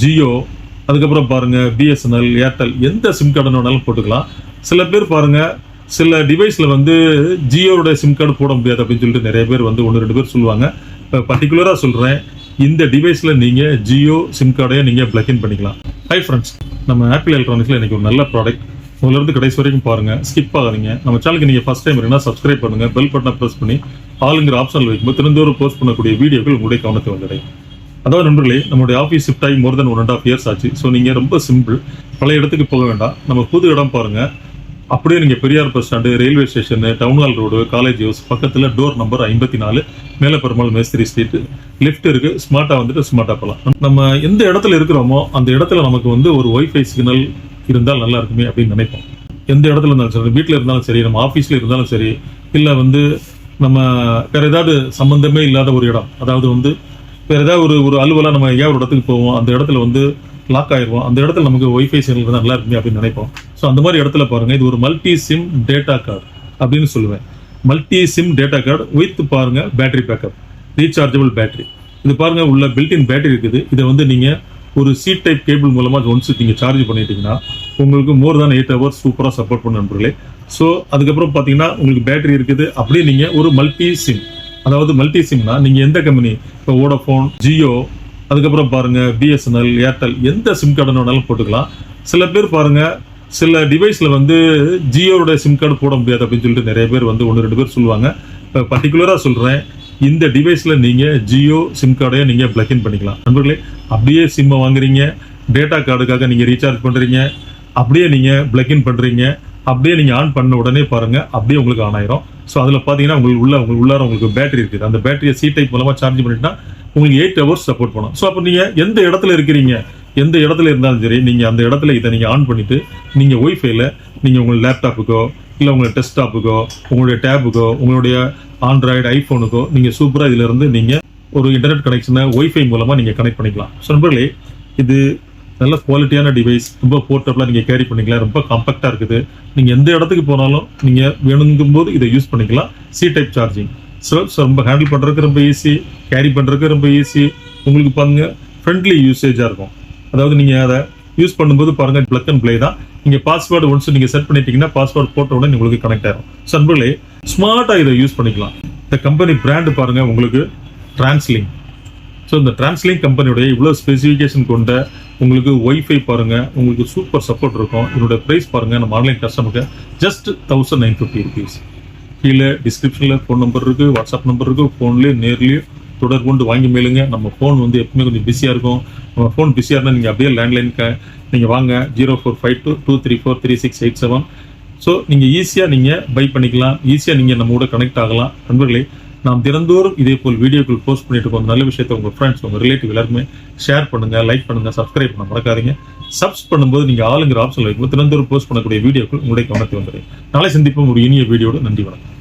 ஜியோ, அதுக்கப்புறம் பாருங்க BSNL, Airtel, எந்த சிம் கார்டு வேணாலும் போட்டுக்கலாம். சில பேர் பாருங்க சில டிவைஸ்ல வந்து ஜியோட சிம் கார்டு போட முடியாது அப்படின்னு சொல்லிட்டு நிறைய பேர் வந்து 1-2 பேர் சொல்லுவாங்க. இப்போ பர்டிகுலரா சொல்றேன், இந்த டிவைஸ்ல நீங்க ஜியோ சிம் கார்டையே நீங்க பிளக்இன் பண்ணிக்கலாம். ஹை ஃப்ரெண்ட்ஸ், நம்ம ஆப்பிள் எலக்ட்ரானிக்ஸ்ல இன்னைக்கு ஒரு நல்ல ப்ராடக்ட். முதல்ல இருந்து கடைசி வரைக்கும் பாருங்க, ஸ்கிப் ஆகாதீங்க. நம்ம சேனலுக்கு நீங்க ஃபர்ஸ்ட் டைம் இருந்தா சப்ஸ்கிரைப் பண்ணுங்க, பெல் பட்டனை பிரஸ் பண்ணி ஆளுங்கிற ஆப்ஷன்ல வைக்கும்போது தினந்தோறும் போஸ்ட் பண்ணக்கூடிய வீடியோக்கள் உங்களுடைய கவனத்தை வந்துடும். அதாவது நண்பர்களே, நம்மளுடைய ஆஃபீஸ் ஷிஃப்ட் ஆகி மோர் தென் 1.5 years ஆச்சு. ஸோ நீங்கள் ரொம்ப சிம்பிள், பழைய இடத்துக்கு போக வேண்டாம். நம்ம புது இடம் பாருங்க, அப்படியே நீங்கள் Periyar bus stand, railway station, town hall road, college house பக்கத்தில் டோர் நம்பர் 54 மேலே பெருமாள் மேஸ்திரி ஸ்ட்ரீட், லிஃப்ட் இருக்கு. ஸ்மார்ட்டாக வந்துட்டு ஸ்மார்ட்டாக போகலாம். நம்ம எந்த இடத்துல இருக்கிறோமோ அந்த இடத்துல நமக்கு வந்து ஒரு ஒய்ஃபை சிக்னல் இருந்தால் நல்லா இருக்குமே அப்படின்னு நினைப்போம். எந்த இடத்துல இருந்தாலும் சரி, வீட்டில் இருந்தாலும் சரி, நம்ம ஆஃபீஸில் இருந்தாலும் சரி, இல்லை வந்து நம்ம வேற ஏதாவது சம்பந்தமே இல்லாத ஒரு இடம், அதாவது வந்து வேற ஏதாவது ஒரு அலுவலா நம்ம எங்கேயாவது ஒரு இடத்துக்கு போவோம், அந்த இடத்துல வந்து லாக் ஆயிடுவோம், அந்த இடத்துல நமக்கு ஒய்ஃபை சிக்னல் தான் நல்லா இருக்குமே அப்படின்னு நினைப்போம். ஸோ அந்த மாதிரி இடத்துல பாருங்க, இது ஒரு மல்டி சிம் டேட்டா கார்டு அப்படின்னு சொல்லுவேன். Multi sim data card with பாருங்க பேட்டரி பேக்கப், ரீசார்ஜபிள் பேட்டரி. இது பாருங்க உள்ள பில்டின் பேட்டரி இருக்குது. இதை வந்து நீங்க ஒரு சி டைப் கேபிள் மூலமா ஒன்ஸ் நீங்க சார்ஜ் பண்ணிட்டீங்கன்னா உங்களுக்கு மோர் தான் 8 hours சூப்பரா சப்போர்ட் பண்ண நண்பர்களே. ஸோ அதுக்கப்புறம் பாத்தீங்கன்னா உங்களுக்கு பேட்டரி இருக்குது. அப்படியே நீங்க ஒரு மல்டி சிம், அதாவது மல்டி சிம்னா நீங்க எந்த கம்பெனி, இப்போ வோடஃபோன், ஜியோ, அதுக்கப்புறம் பாருங்க பிஎஸ்என்எல், ஏர்டெல், எந்த சிம் கார்டு வேணாலும் போட்டுக்கலாம். சில பேர் பாருங்க சில டிவைஸ்ல வந்து ஜியோட சிம் கார்டு போட முடியாது அப்படின்னு சொல்லிட்டு நிறைய பேர் வந்து 1-2 பேர் சொல்லுவாங்க. இப்போ பர்டிகுலரா சொல்றேன், இந்த டிவைஸ்ல நீங்க ஜியோ சிம் கார்டையே நீங்க பிளக்இன் பண்ணிக்கலாம். நண்பர்களே, அப்படியே சிம்மை வாங்குறீங்க, டேட்டா கார்டுக்காக நீங்க ரீசார்ஜ் பண்றீங்க, அப்படியே நீங்க பிளக்இன் பண்றீங்க, அப்படியே நீங்க ஆன் பண்ண உடனே பாருங்க அப்படியே உங்களுக்கு ஆன் ஆயிரும். ஸோ அதில் பார்த்தீங்கன்னா உங்களுக்கு உள்ளார உங்களுக்கு பேட்டரி இருக்குது. அந்த பேட்டரியை சி டைப் மூலமாக சார்ஜ் பண்ணிட்டா உங்களுக்கு 8 hours சப்போர்ட் பண்ணும். ஸோ அப்போ நீங்கள் எந்த இடத்துல இருக்கிறீங்க, எந்த இடத்துல இருந்தாலும் சரி, நீங்கள் அந்த இடத்துல இதை நீங்கள் ஆன் பண்ணிட்டு நீங்கள் ஒய்ஃபைல நீங்கள் உங்கள் லேப்டாப்புக்கோ, இல்லை உங்கள் டெஸ்க்டாப்புக்கோ, உங்களுடைய டேபுக்கோ, உங்களுடைய ஆண்ட்ராய்டு ஐஃபோனுக்கோ நீங்கள் சூப்பராக இதில் இருந்து நீங்கள் ஒரு இன்டர்நெட் கனெக்ஷனை ஒய்ஃபை மூலமாக நீங்கள் கனெக்ட் பண்ணிக்கலாம். ஸோ நண்பர்களே, இது நல்ல குவாலிட்டியான டிவைஸ், ரொம்ப போர்ட்டபிளாக நீங்கள் கேரி பண்ணிக்கலாம், ரொம்ப காம்பாக்டாக இருக்குது. நீங்கள் எந்த இடத்துக்கு போனாலும் நீங்கள் வேணுங்கும் போது இதை யூஸ் பண்ணிக்கலாம். சி டைப் சார்ஜிங், ஸோ ரொம்ப ஹேண்டில் பண்ணுறதுக்கு ரொம்ப ஈஸி, கேரி பண்ணுறதுக்கு ரொம்ப ஈஸி. உங்களுக்கு பாருங்க ஃப்ரெண்ட்லி யூசேஜாக இருக்கும். அதாவது நீங்கள் அதை யூஸ் பண்ணும்போது பாருங்க பிளக் அண்ட் ப்ளே தான். நீங்கள் பாஸ்வேர்டு ஒன்ஸ் நீங்கள் செட் பண்ணிட்டீங்கன்னா பாஸ்வேர்டு போட்ட உடனே உங்களுக்கு கனெக்ட் ஆகும். ஸோ நண்பர்களே, ஸ்மார்ட்டாக இதை யூஸ் பண்ணிக்கலாம். இந்த கம்பெனி பிராண்டு பாருங்க உங்களுக்கு டிரான்ஸ்லிங்க். ஸோ இந்த டிரான்ஸ்லிங்க் கம்பெனியுடைய இவ்வளோ ஸ்பெசிஃபிகேஷன் கொண்ட உங்களுக்கு ஒய்ஃபை பாருங்க, உங்களுக்கு சூப்பர் சப்போர்ட் இருக்கும். இதோட ப்ரைஸ் பாருங்க, நம்ம ஆன்லைன் கஸ்டமருக்கு ஜஸ்ட் 1950 rupees. கீழே டிஸ்கிரிப்ஷனில் ஃபோன் நம்பர் இருக்குது, வாட்ஸ்அப் நம்பர் இருக்குது. ஃபோன்லேயே நேர்லேயே தொடர்பு கொண்டு வாங்கி மேலுங்க. நம்ம ஃபோன் வந்து எப்பவுமே கொஞ்சம் பிஸியாக இருக்கும். நம்ம ஃபோன் பிஸியாக இருந்தால் நீங்கள் அப்படியே லேண்ட்லைனுக்கு நீங்கள் வாங்க 0452234367. ஸோ நீங்கள் ஈஸியாக நீங்கள் பை பண்ணிக்கலாம், ஈஸியாக நீங்கள் நம்ம கூட கனெக்ட் ஆகலாம். நண்பர்களே, நாம் தினந்தோறும் இதே போல் வீடியோக்கள் போஸ்ட் பண்ணிட்டு இருக்கோம். நல்ல விஷயத்தை உங்கள் ஃப்ரெண்ட்ஸ், உங்கள் ரிலேட்டிவ் எல்லாருமே ஷேர் பண்ணுங்க, லைக் பண்ணுங்க, சப்ஸ்கிரைப் பண்ண மறக்காதீங்க. சப்ஸ் பண்ணும்போது நீங்கள் ஆளுங்கிற ஆப்ஷன் வைக்கும்போது தினந்தோறும் போஸ்ட் பண்ணக்கூடிய வீடியோக்கள் உங்களுடைய கவனத்தை வந்துடும். நாளை சந்திப்போம் ஒரு இனிய வீடியோடு. நன்றி, வணக்கம்.